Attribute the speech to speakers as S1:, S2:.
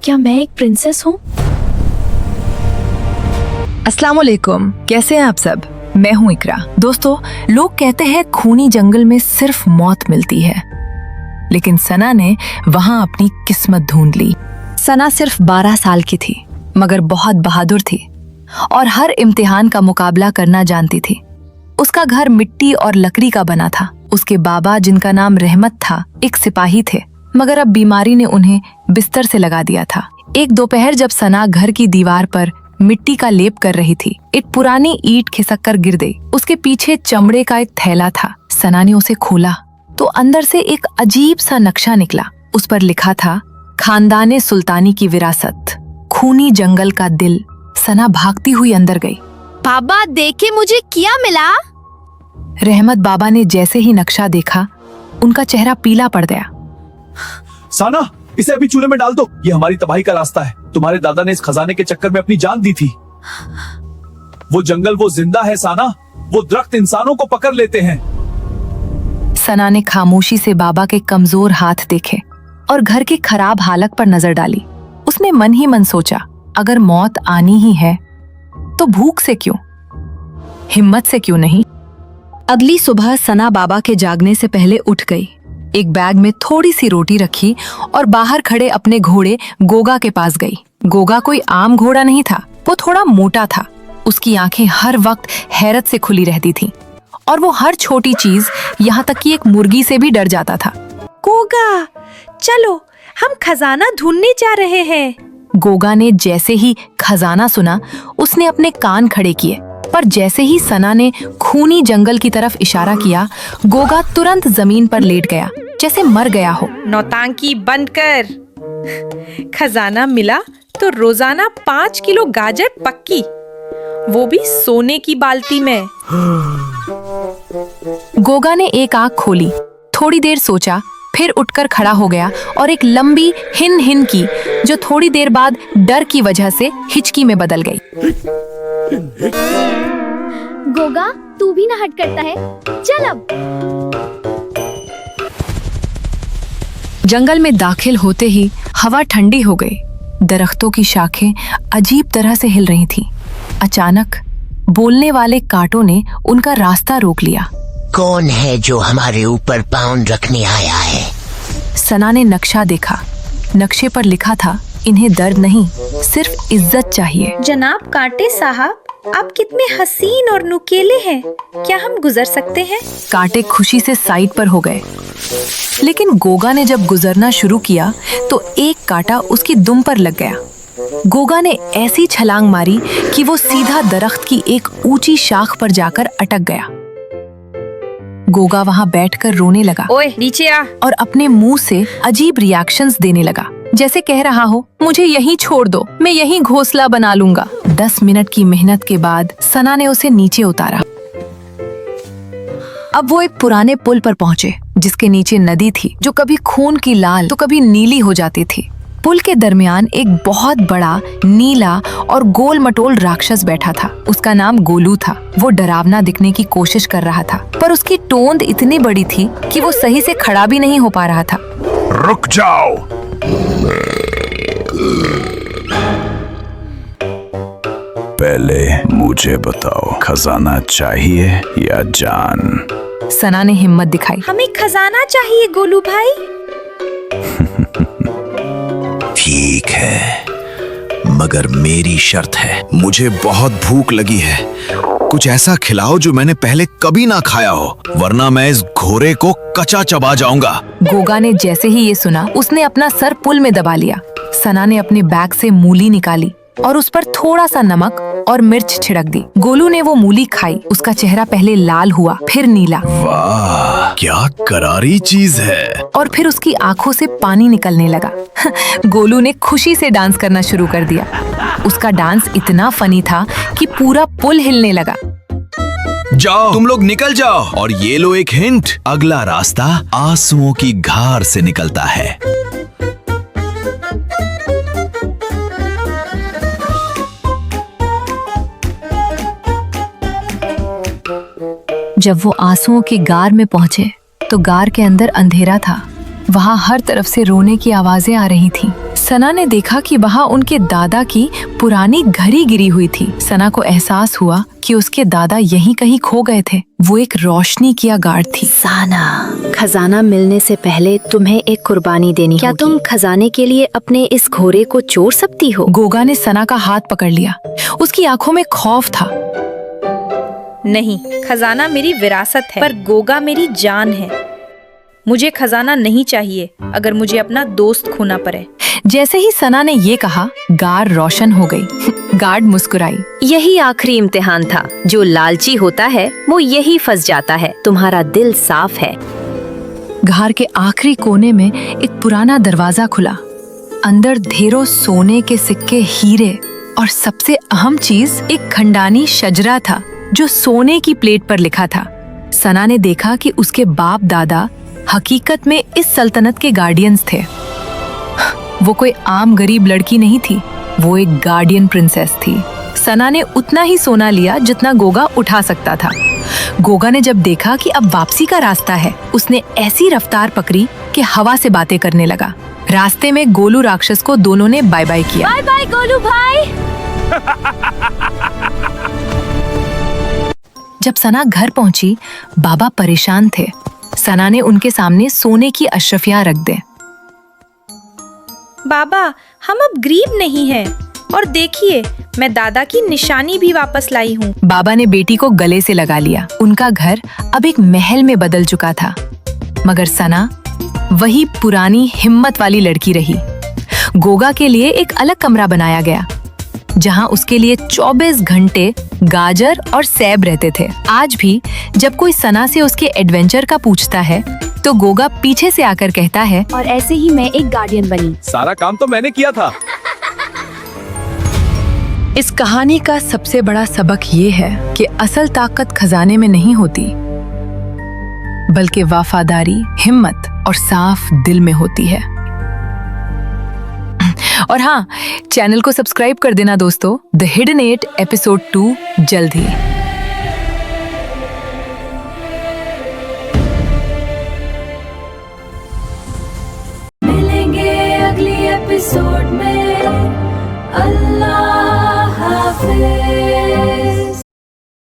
S1: क्या मैं एक प्रिंसेस हूँ?
S2: अस्सलाम वालेकुम, कैसे हैं आप सब? मैं हूँ इकरा। दोस्तों, लोग कहते हैं खूनी जंगल में सिर्फ मौत मिलती है, लेकिन सना ने वहाँ अपनी किस्मत ढूंढ ली। सना सिर्फ 12 साल की थी, मगर बहुत बहादुर थी और हर इम्तिहान का मुकाबला करना जानती थी। उसका घर मिट्टी और लकड़ी का बना था। उसके बाबा, जिनका नाम रहमत था, एक सिपाही थे, मगर अब बीमारी ने उन्हें बिस्तर से लगा दिया था। एक दोपहर जब सना घर की दीवार पर मिट्टी का लेप कर रही थी, एक पुरानी ईंट खिसक कर गिर गई। उसके पीछे चमड़े का एक थैला था। सना ने उसे खोला तो अंदर से एक अजीब सा नक्शा निकला। उस पर लिखा था, खानदाने सुल्तानी की विरासत, खूनी जंगल का दिल। सना भागती हुई अंदर गई।
S1: बाबा देखे मुझे क्या मिला?
S2: रहमत बाबा ने जैसे ही नक्शा देखा, उनका चेहरा पीला पड़ गया।
S3: साना, इसे अभी चूल्हे में डाल दो। ये हमारी तबाही का रास्ता है। तुम्हारे दादा ने इस खजाने के चक्कर में अपनी जान दी थी। वो जंगल, वो जिंदा है साना। वो दरख्त इंसानों को पकड़ लेते हैं।
S2: सना ने खामोशी से बाबा के कमजोर हाथ देखे और घर की खराब हालत पर नजर डाली। उसने मन ही मन सोचा, अगर मौत आनी ही है तो भूख से क्यों, हिम्मत से क्यों नहीं। अगली सुबह सना बाबा के जागने से पहले उठ गई। एक बैग में थोड़ी सी रोटी रखी और बाहर खड़े अपने घोड़े गोगा के पास गई। गोगा कोई आम घोड़ा नहीं था, वो थोड़ा मोटा था। उसकी आंखें हर वक्त हैरत से खुली रहती थीं और वो हर छोटी चीज, यहाँ तक कि एक मुर्गी से भी डर जाता था।
S4: गोगा, चलो हम खजाना ढूंढने जा रहे हैं।
S2: गोगा ने जैसे ही खजाना सुना, उसने अपने कान खड़े किए, पर जैसे ही सना ने खूनी जंगल की तरफ इशारा किया, गोगा तुरंत जमीन पर लेट गया, जैसे मर गया हो।
S4: नौटांकी बंद कर। खजाना मिला तो रोजाना 5 किलो गाजर पक्की, वो भी सोने की बाल्टी में।
S2: गोगा ने एक आंख खोली, थोड़ी देर सोचा, फिर उठकर खड़ा हो गया और एक लंबी हिन हिन की, जो थोड़ी देर बाद डर की वजह से हिचकी में बदल गई।
S1: गोगा, तू भी ना हट करता है, चल अब।
S2: जंगल में दाखिल होते ही हवा ठंडी हो गई। दरख्तों की शाखें अजीब तरह से हिल रही थीं। अचानक बोलने वाले कांटों ने उनका रास्ता रोक लिया।
S5: कौन है जो हमारे ऊपर पाउंड रखने आया है?
S2: सना ने नक्शा देखा। नक्शे पर लिखा था, इन्हें दर्द नहीं, सिर्फ इज्जत चाहिए।
S4: जनाब कांटे साहब, आप कितने हसीन और नुकीले हैं, क्या हम गुजर सकते हैं?
S2: कांटे खुशी से साइड पर हो गए, लेकिन गोगा ने जब गुजरना शुरू किया तो एक कांटा उसकी दुम पर लग गया। गोगा ने ऐसी छलांग मारी कि वो सीधा दरख्त की एक ऊंची शाख पर जाकर अटक गया। गोगा वहां बैठकर रोने लगा।
S4: ओए नीचे आ।
S2: और अपने मुंह से अजीब रिएक्शंस देने लगा, जैसे कह रहा हो, मुझे यहीं छोड़ दो, मैं यहीं घोंसला बना लूंगा। 10 मिनट की मेहनत के बाद सना ने उसे नीचे उतारा। अब वो एक पुराने पुल पर पहुंचे, जिसके नीचे नदी थी, जो कभी खून की लाल तो कभी नीली हो जाती थी। पुल के दरमियान एक बहुत बड़ा नीला और गोल मटोल राक्षस बैठा था। उसका नाम गोलू था। वो डरावना दिखने की कोशिश कर रहा था, पर उसकी टोंद इतनी बड़ी थी कि वो सही से खड़ा भी नहीं हो पा रहा था।
S3: रुक जाओ। पहले मुझे बताओ, खजाना चाहिए या जान?
S2: सना ने हिम्मत दिखाई।
S4: हमें खजाना चाहिए गोलू भाई।
S6: ठीक है, मगर मेरी शर्त है। मुझे बहुत भूख लगी है। कुछ ऐसा खिलाओ जो मैंने पहले कभी ना खाया हो, वरना मैं इस घोड़े को कच्चा चबा जाऊंगा।
S2: गोगा ने जैसे ही ये सुना, उसने अपना सर पुल में दबा लिया। सना ने अपने बैग से मूली निकाली और उस पर थोड़ा सा नमक और मिर्च छिड़क दी। गोलू ने वो मूली खाई। उसका चेहरा पहले लाल हुआ, फिर नीला।
S6: वाह, क्या करारी चीज है।
S2: और फिर उसकी आंखों से पानी निकलने लगा। गोलू ने खुशी से डांस करना शुरू कर दिया। उसका डांस इतना फनी था कि पूरा पुल हिलने लगा।
S6: जाओ, तुम लोग निकल जाओ। और ये लो एक हिंट, अगला रास्ता आंसुओं की घार से निकलता है।
S2: जब वो आंसुओं की गार में पहुंचे तो गार के अंदर अंधेरा था। वहां हर तरफ से रोने की आवाजें आ रही थीं। सना ने देखा कि वहाँ उनके दादा की पुरानी घड़ी गिरी हुई थी। सना को एहसास हुआ कि उसके दादा यहीं कहीं खो गए थे। वो एक रोशनी किया गार्ड थी।
S1: साना, खजाना मिलने से पहले तुम्हें एक कुर्बानी देनी क्या होगी। तुम खजाने के लिए अपने इस घोड़े को चोर सकती हो?
S2: गोगा ने सना का हाथ पकड़ लिया। उसकी आंखों में खौफ था।
S4: नहीं, खजाना मेरी विरासत है, पर गोगा मेरी जान है। मुझे खजाना नहीं चाहिए अगर मुझे अपना दोस्त खोना पड़े।
S2: जैसे ही सना ने ये कहा, गार रोशन हो गई। गार्ड मुस्कुराई।
S1: यही आखिरी इम्तिहान था। जो लालची होता है वो यही फंस जाता है। तुम्हारा दिल साफ है।
S2: घर के आखिरी कोने में एक पुराना दरवाजा खुला। अंदर ढेरों सोने के सिक्के, हीरे और सबसे अहम चीज एक खंडानी शजरा था जो सोने की प्लेट पर लिखा था। सना ने देखा कि उसके बाप दादा हकीकत में इस सल्तनत के गार्डियंस थे। वो कोई आम गरीब लड़की नहीं थी, वो एक गार्डियन प्रिंसेस थी। सना ने उतना ही सोना लिया जितना गोगा उठा सकता था। गोगा ने जब देखा कि अब वापसी का रास्ता है, उसने ऐसी रफ्तार पकड़ी कि हवा से बातें करने लगा। रास्ते में गोलू राक्षस को दोनों ने बाय बाय किया।
S1: बाय बाय गोलू भाई।
S2: जब सना घर पहुंची, बाबा परेशान थे। सना ने उनके सामने सोने की अशरफियां रख दे।
S4: बाबा, हम अब गरीब नहीं हैं, और देखिए मैं दादा की निशानी भी वापस लाई हूँ।
S2: बाबा ने बेटी को गले से लगा लिया। उनका घर अब एक महल में बदल चुका था, मगर सना वही पुरानी हिम्मत वाली लड़की रही। गोगा के लिए एक अलग कमरा बनाया गया, जहां उसके लिए 24 घंटे गाजर और सेब रहते थे। आज भी जब कोई सना से उसके एडवेंचर का पूछता है, तो गोगा पीछे से आकर कहता है,
S1: और ऐसे ही मैं एक गार्डियन बनी।
S3: सारा काम तो मैंने किया था।
S2: इस कहानी का सबसे बड़ा सबक ये है कि असल ताकत खजाने में नहीं होती, बल्कि वफादारी, हिम्मत और साफ दिल में होती है। और हाँ, चैनल को सब्सक्राइब कर देना दोस्तों। द हिडन 8 एपिसोड 2 जल्द ही।
S7: मिलेंगे अगली एपिसोड में। अल्लाह